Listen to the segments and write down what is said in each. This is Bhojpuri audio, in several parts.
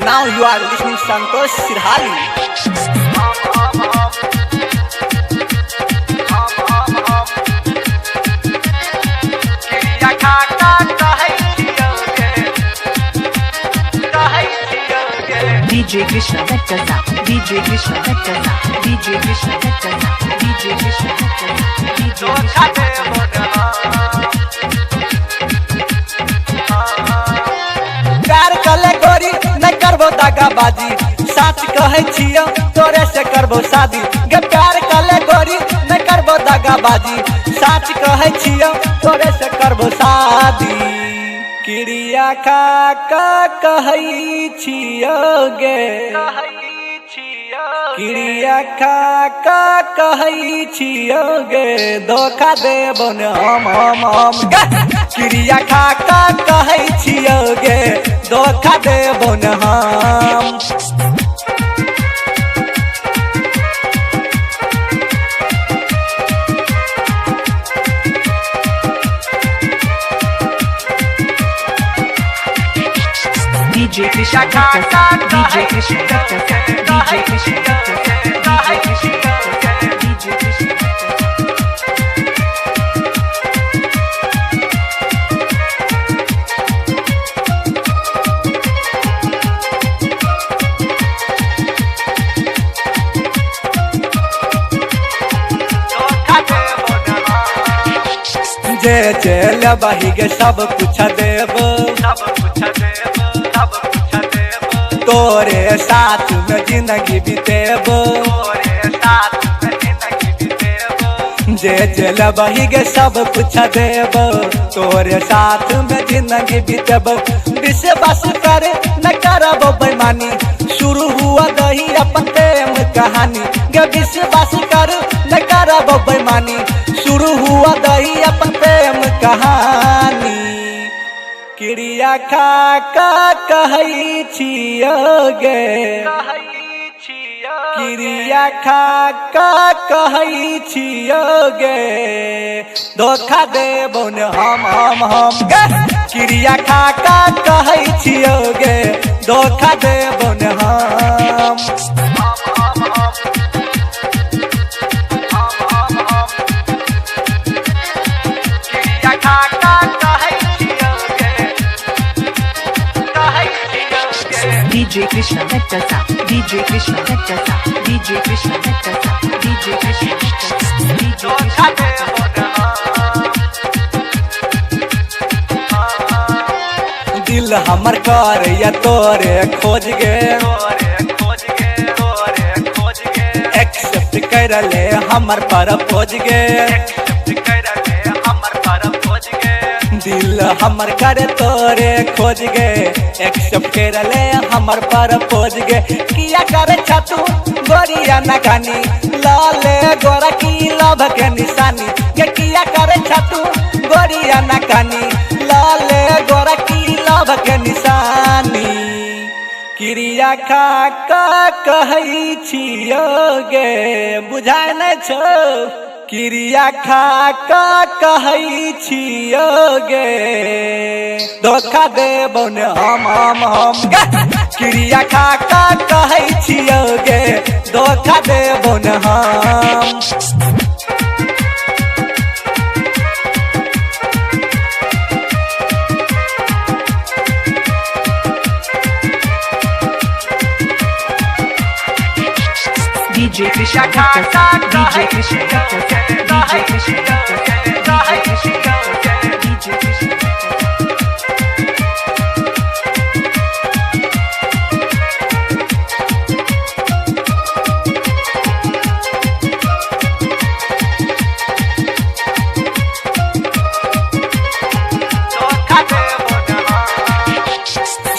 Now you are listening Santosh Sirhali. DJ Krishna Vettaza, DJ Krishna Vettaza, DJ Krishna Vettaza, DJ Krishna Vettaza, DJ Krishna प्यार कले गोरी न करबो दागाबाजी सच कहे छियो तोरे से करबो शादी गे प्यार कले गोरी न करबो दागाबाजी सच कहे छियो तोरे से करबो शादी क्रिया खा का कहई छियो गे क्रिया खा का कहई छियो गे धोखा देबो न हम गे क्रिया खा का कहई छियो गे धोखा देबो न हम DJ Krishna Vettaza, DJ Krishna Vettaza, DJ Krishna Vettaza, DJ Krishna Vettaza, DJ Krishna Vettaza. जे जेल बही गे सब कुछ देबो तोरे साथ में जिंदगी बितेबो जे जेल बही गे सब कुछ देबो तोरे साथ में जिंदगी बितेबो विश्वास करे न करबो बेईमानी शुरू हुआ दही अपन प्रेम कहानी गे विश्वास कर न करबो बेईमानी शुरू हुआ दही अपन प्रेम कहानी क्रिया खा का कहई छियो गे क्रिया खा का कहई छियो गे धोखा देबो न हम गे क्रिया खा का कहई छियो गे धोखा देबो न हम DJ Krishna Vettaza, DJ Krishna Vettaza, DJ Krishna Vettaza, DJ Krishna Vettaza, DJ Krishna Vettaza. दिल हमर कर या तोरे खोज गे एक्सेप्ट कर ले हमर पर खोज गे दिल हमर करे तोरे खोज गे एक्सेप्ट कर ले हमर पर खोज गे किया करे छतू गोरिया न गानी लाले गोरा की लव के निशानी के किया करे छतू गोरिया न गानी लाले गोरा की लव के निशानी क्रिया खा का कहई छियो गे बुझाय न छो क्रिया खा का कहई छियो गे धोखा देबो न हम गे क्रिया खा का कहई छियो गे धोखा देबो न हम DJ Krishna Vettaza, DJ Krishna Vettaza, DJ Krishna Vettaza, DJ Krishna Vettaza, DJ Krishna Vettaza.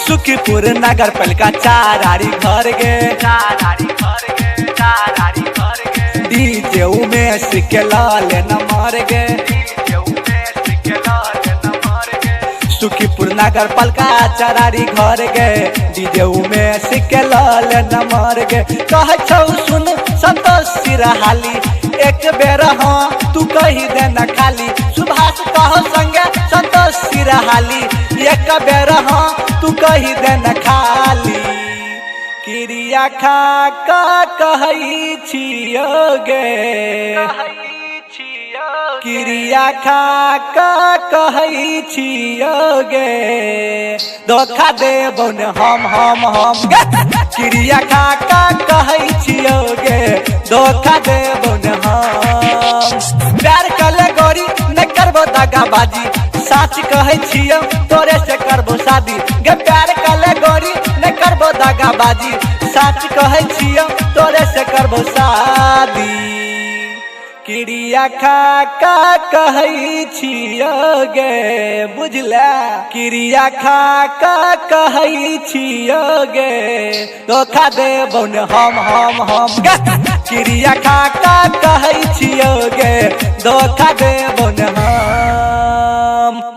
Sukhipur नगर पालिका चारारी घर गे डीजे उमेश के लाल न मार गे सुखीपुर नगर पालिका चारारी घर गे डीजे उमेश के लाल न मार गे कह छौ सुन संतोष सिरहाली एक बेर हाँ तू कही देना खाली सुभाष कहो संगे संतोष सिरहाली एक बेर हाँ तू कही देना खाली। क्रिया खा का कहै छियो गे क्रिया खा का कहै छियो गे धोखा देबौ न हम गे क्रिया खा का कहै छियो गे धोखा देबौ न हम प्यार कले गोरी न करबो दगाबाजी सच कहै छियो तोरे से करबो शादी गे प्यार कले गोरी न करबो दगाबाजी सच कहै छियो तोरे से करबो शादी क्रिया खा का कहै छियो गे बुझला क्रिया खा का कहै छियो गे धोखा देबौ न हम गे क्रिया खा का कहै छियो गे धोखा देबौ न हम